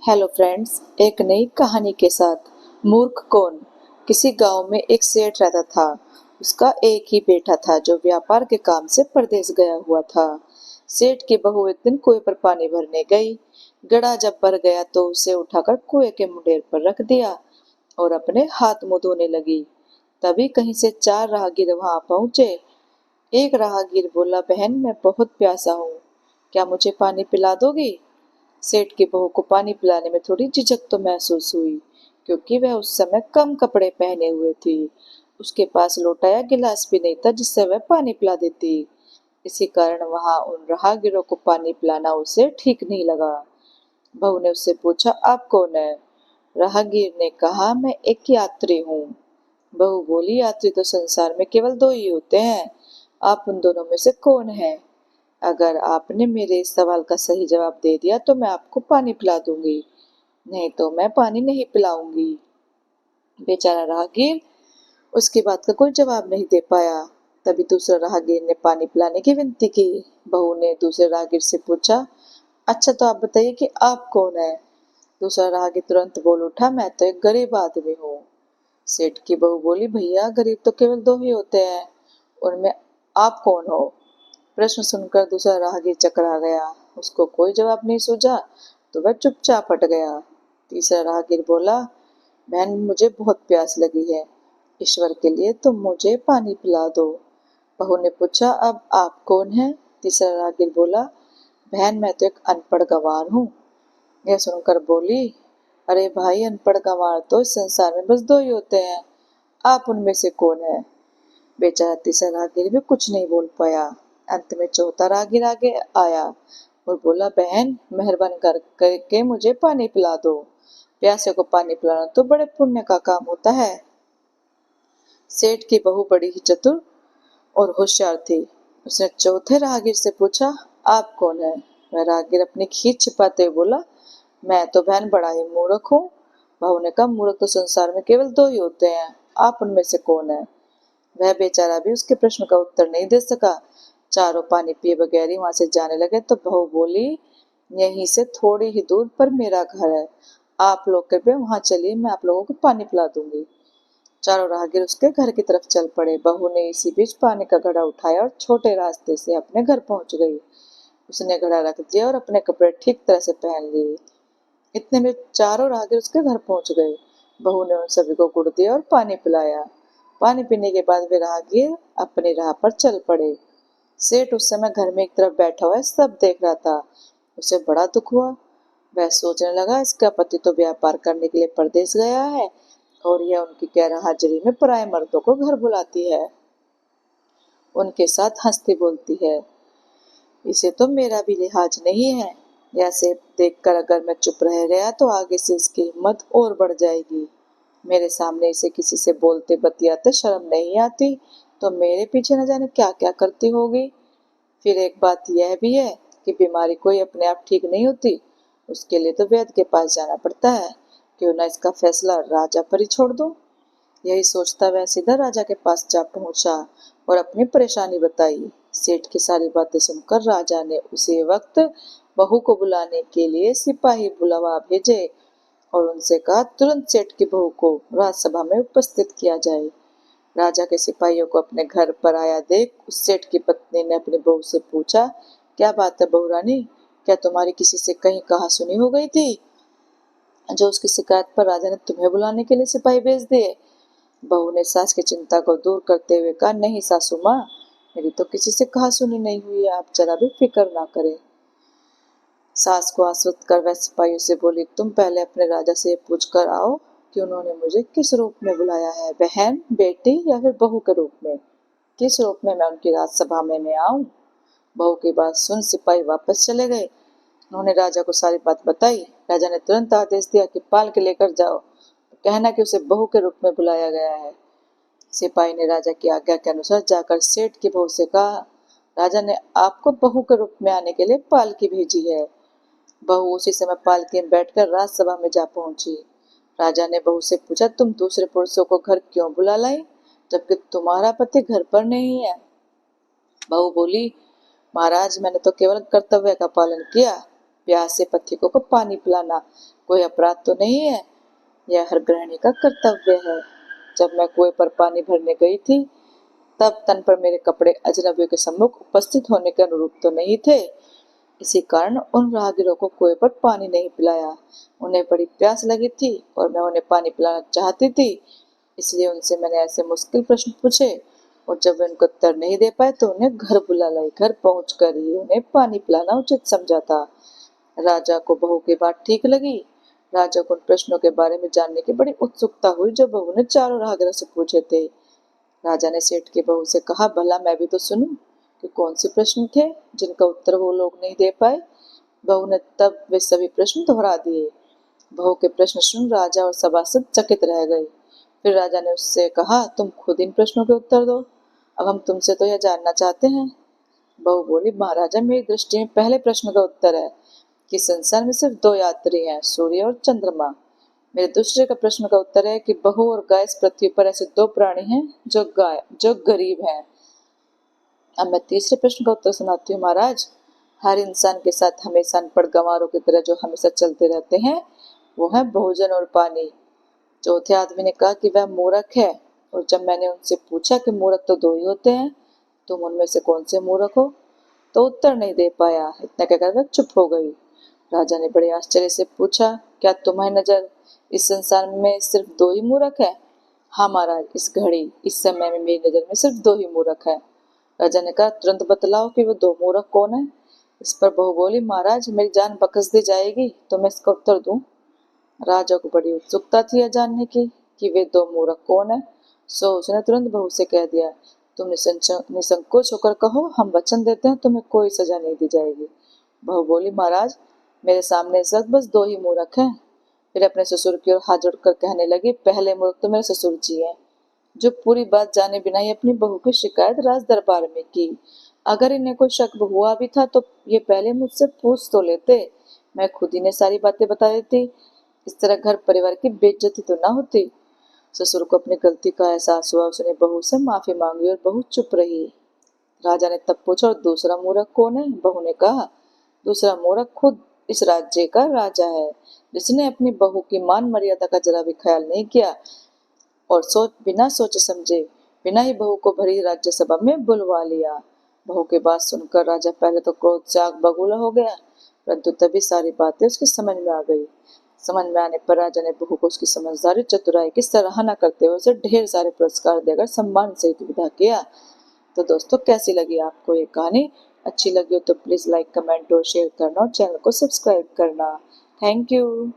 Hello friends, एक नई कहानी के साथ। मूर्ख कौन। किसी गांव में एक सेठ रहता था। उसका एक ही बेटा था जो व्यापार के काम से परदेश गया हुआ था। सेठ की बहू एक दिन कुएं पर पानी भरने गई। गड़ा जब भर गया तो उसे उठाकर कुएं के मुंडेर पर रख दिया और अपने हाथ मुंह धोने लगी। तभी कहीं से चार राहगीर वहां पहुंचे। एक राहगीर बोला, बहन मैं बहुत प्यासा हूँ, क्या मुझे पानी पिला दोगी। सेठ की बहू को पानी पिलाने में थोड़ी झिझक तो महसूस हुई, क्योंकि वह उस समय कम कपड़े पहने हुए थी। उसके पास लोटा या गिलास भी नहीं था जिससे वह पानी पिला देती। इसी कारण वहां उन राहगीरों को पानी पिलाना उसे ठीक नहीं लगा। बहू ने उससे पूछा, आप कौन है। राहगीर ने कहा, मैं एक यात्री हूँ। बहू बोली, यात्री तो संसार में केवल दो ही होते हैं, आप उन दोनों में से कौन है। अगर आपने मेरे इस सवाल का सही जवाब दे दिया तो मैं आपको पानी पिला दूंगी, नहीं तो मैं पानी नहीं पिलाऊंगी। बेचारा राहगीर उसकी बात का कोई जवाब नहीं दे पाया। तभी दूसरा राहगीर ने पानी पिलाने की विनती की। बहू ने दूसरे राहगीर से पूछा, अच्छा तो आप बताइए कि आप कौन है। दूसरा राहगीर तुरंत बोल उठा, मैं तो एक गरीब आदमी हूँ। सेठ की बहू बोली, भैया गरीब तो केवल दो ही होते हैं, उनमें आप कौन हो। प्रश्न सुनकर दूसरा राहगीर चकरा गया। उसको कोई जवाब नहीं सूझा तो वह चुपचाप हट गया। तीसरा राहगीर बोला, बहन मुझे बहुत प्यास लगी है, ईश्वर के लिए तुम मुझे पानी पिला दो। बहू ने पूछा, अब आप कौन हैं। तीसरा राहगीर बोला, बहन मैं तो एक अनपढ़ गंवार हूँ। यह सुनकर बोली, अरे भाई अनपढ़ गंवार तो इस संसार में बस दो ही होते हैं, आप उनमें से कौन है। बेचारा तीसरा राहगीर भी कुछ नहीं बोल पाया। अंत में चौथा राहगीर आगे आया और बोला, बहन मेहरबान करके मुझे पानी पिला दो, प्यासे को पानी पिलाना तो बड़े पुण्य का काम होता है। सेठ की बहू बड़ी ही चतुर और होशियार थी। उसने चौथे राहगीर से पूछा, आप कौन है। वह राहगीर अपनी खींच छिपाते हुए बोला, मैं तो बहन बड़ा ही मूर्ख हूँ। बहू ने कहा, मूर्ख तो संसार में केवल दो ही होते हैं, आप उनमें से कौन है। वह बेचारा भी उसके प्रश्न का उत्तर नहीं दे सका। चारों पानी पिए बगैर ही वहां से जाने लगे तो बहू बोली, यहीं से थोड़ी ही दूर पर मेरा घर है, आप लोग कृपया वहां चलिए, मैं आप लोगों को पानी पिला दूंगी। चारों राहगीर उसके घर की तरफ चल पड़े। बहू ने इसी बीच पानी का घड़ा उठाया और छोटे रास्ते से अपने घर पहुंच गई। उसने घड़ा रख दिया और अपने कपड़े ठीक तरह से पहन लिए। इतने में चारों राहगीर उसके घर पहुंच गए। बहू ने उन सभी को गुड़ दिया और पानी पिलाया। पानी पीने के बाद वे राहगीर अपनी राह पर चल पड़े। सेठ उस समय घर में एक तरफ बैठा हुआ सब देख रहा था। उसे बड़ा दुख हुआ। वह सोचने लगा, इसका पति तो व्यापार करने के लिए परदेश गया है और यह उनकी गैर हाजिरी में पराये मर्दों को घर बुलाती है, उनके साथ हंसती बोलती है, इसे तो मेरा भी लिहाज नहीं है। ऐसे देखकर अगर मैं चुप रह गया तो आगे से इसकी हिम्मत और बढ़ जाएगी। मेरे सामने इसे किसी से बोलते बतियाते शर्म नहीं आती तो मेरे पीछे न जाने क्या क्या करती होगी। फिर एक बात यह भी है कि बीमारी कोई अपने आप ठीक नहीं होती, उसके लिए तो वैद्य के पास जाना पड़ता है। क्यों ना इसका फैसला राजा पर ही छोड़ दूं। यही सोचता वह सीधा राजा के पास जा पहुंचा और अपनी परेशानी बताई। सेठ की सारी बातें सुनकर राजा ने उसी वक्त बहू को बुलाने के लिए सिपाही बुलवा भेजे और उनसे कहा, तुरंत सेठ की बहू को राजसभा में उपस्थित किया जाए। राजा के सिपाहियों को अपने घर पर आया देख उस सेठ की पत्नी ने अपनी बहू से पूछा, क्या बात है बहू रानी, क्या तुम्हारी किसी से कहीं कहा सुनी हो गई थी जो उसकी शिकायत पर राजा ने तुम्हें बुलाने के लिए सिपाही भेज दिए। बहू ने सास की चिंता को दूर करते हुए कहा, नहीं सासू माँ, मेरी तो किसी से कहा सुनी नहीं हुई है, आप जरा भी फिक्र ना करें। सास को आश्वस्त कर वह सिपाहियों से बोली, तुम पहले अपने राजा से पूछ कर आओ कि उन्होंने मुझे किस रूप में बुलाया है, बहन, बेटी या फिर बहू के रूप में। किस रूप में मैं उनकी राजसभा में आऊं। बहू की बात सुन सिपाही वापस चले गए। उन्होंने राजा को सारी बात बताई। राजा ने तुरंत आदेश दिया कि पाल के लेकर जाओ, कहना कि उसे बहू के रूप में बुलाया गया है। सिपाही ने राजा की आज्ञा के अनुसार जाकर सेठ की बहू से कहा, राजा ने आपको बहू के रूप में आने के लिए पालकी भेजी है। बहू उसी समय पालकी में बैठकर राजसभा में जा पहुंची। राजा ने बहू से पूछा, तुम दूसरे पुरुषों को घर क्यों बुला लाई जबकि तुम्हारा पति घर पर नहीं है। बहू बोली, महाराज मैंने तो केवल कर्तव्य का पालन किया, प्यासे पथिकों को पानी पिलाना कोई अपराध तो नहीं है, यह हर गृहिणी का कर्तव्य है। जब मैं कुएं पर पानी भरने गई थी, तब तन पर मेरे कपड़े अजनबियों के सम्मुख उपस्थित होने के अनुरूप तो नहीं थे। इसी कारण उन राहगीरों को कुएं पर पानी नहीं पिलाया। उन्हें बड़ी प्यास लगी थी और मैं उन्हें पानी पिलाना चाहती थी, इसलिए उनसे मैंने ऐसे मुश्किल प्रश्न पूछे, और जब वे उनको उत्तर नहीं दे पाए तो उन्हें घर बुला लाई। घर पहुंचकर ही उन्हें पानी पिलाना उचित समझा था। राजा को बहू की बात ठीक लगी। राजा को उन प्रश्नों के बारे में जानने की बड़ी उत्सुकता हुई जो बहू ने चारों राहगीरों से पूछे थे। राजा ने सेठ की बहू से कहा, भला मैं भी तो सुनूं कि कौन से प्रश्न थे जिनका उत्तर वो लोग नहीं दे पाए। बहू ने तब वे सभी प्रश्न दोहरा दिए। बहू के प्रश्न सुन राजा और सभासद चकित रह गए। फिर राजा ने उससे कहा, तुम खुद इन प्रश्नों के उत्तर दो, अब हम तुमसे तो यह जानना चाहते हैं। बहू बोली, महाराजा मेरी दृष्टि में पहले प्रश्न का उत्तर है कि संसार में सिर्फ दो यात्री हैं, सूर्य और चंद्रमा। मेरे दूसरे का प्रश्न का उत्तर है कि बहू और गाय इस पृथ्वी पर ऐसे दो प्राणी हैं जो गरीब हैं। अब मैं तीसरे प्रश्न का उत्तर सुनाती हूँ महाराज। हर इंसान के साथ हमेशा अनपढ़ गंवारों की तरह जो हमेशा चलते रहते हैं, वो है भोजन और पानी। चौथे आदमी ने कहा कि वह मूर्ख है, और जब मैंने उनसे पूछा कि मूर्ख तो दो ही होते हैं, तुम उनमें से कौन से मूर्ख हो, तो उत्तर नहीं दे पाया। इतना कहकर वह चुप हो गई। राजा ने बड़े आश्चर्य से पूछा, क्या तुम्हारी नजर इस संसार में सिर्फ दो ही मूर्ख है? हाँ महाराज, इस घड़ी इस समय में मेरी नजर में सिर्फ दो ही मूर्ख है। राजा ने कहा, तुरंत बतलाओ कि वो दो मूर्ख कौन है। इस पर बहू बोली, महाराज मेरी जान बकस दी जाएगी तो मैं इसका उत्तर दूं। राजा को बड़ी उत्सुकता थी यह जानने की कि वे दो मूर्ख कौन है, सो उसने तुरंत बहू से कह दिया, तुम निसंकोच होकर कहो, हम वचन देते हैं तुम्हें कोई सजा नहीं दी जाएगी। बहू बोली, महाराज मेरे सामने इस वक्त बस दो ही मूर्ख हैं। फिर अपने ससुर की ओर हाथ जोड़कर कहने लगी, पहले मूर्ख तो मेरे ससुर जी हैं, जो पूरी बात जाने बिना ही अपनी बहू की शिकायत राज दरबार में की। अगर इन्हें कोई शक हुआ भी था तो ये पहले मुझसे पूछ तो लेते, मैं खुद ही ने सारी बातें बता देती, इस तरह घर परिवार की बेइज्जती तो ना होती। ससुर को अपनी गलती का एहसास हुआ, उसने बहू से माफी मांगी और बहू चुप रही। राजा ने तब पूछा, और दूसरा मूर्ख कौन है? बहू ने कहा, दूसरा मूर्ख खुद इस राज्य का राजा है, जिसने अपनी बहू की मान मर्यादा का जरा भी ख्याल नहीं किया और बिना सोचे समझे बिना ही बहू को भरी राज्यसभा में बुलवा लिया। बहू की बात सुनकर राजा पहले तो क्रोध से आग बबूला हो गया, परंतु तभी सारी बातें उसकी समझ में आ गई। समझ में आने पर राजा ने बहू को उसकी समझदारी चतुराई की सराहना करते हुए उसे ढेर सारे पुरस्कार देकर सम्मान सहित विदा किया। तो दोस्तों, कैसी लगी आपको ये कहानी? अच्छी लगी हो तो प्लीज लाइक, कमेंट और शेयर करना और चैनल को सब्सक्राइब करना। Thank you.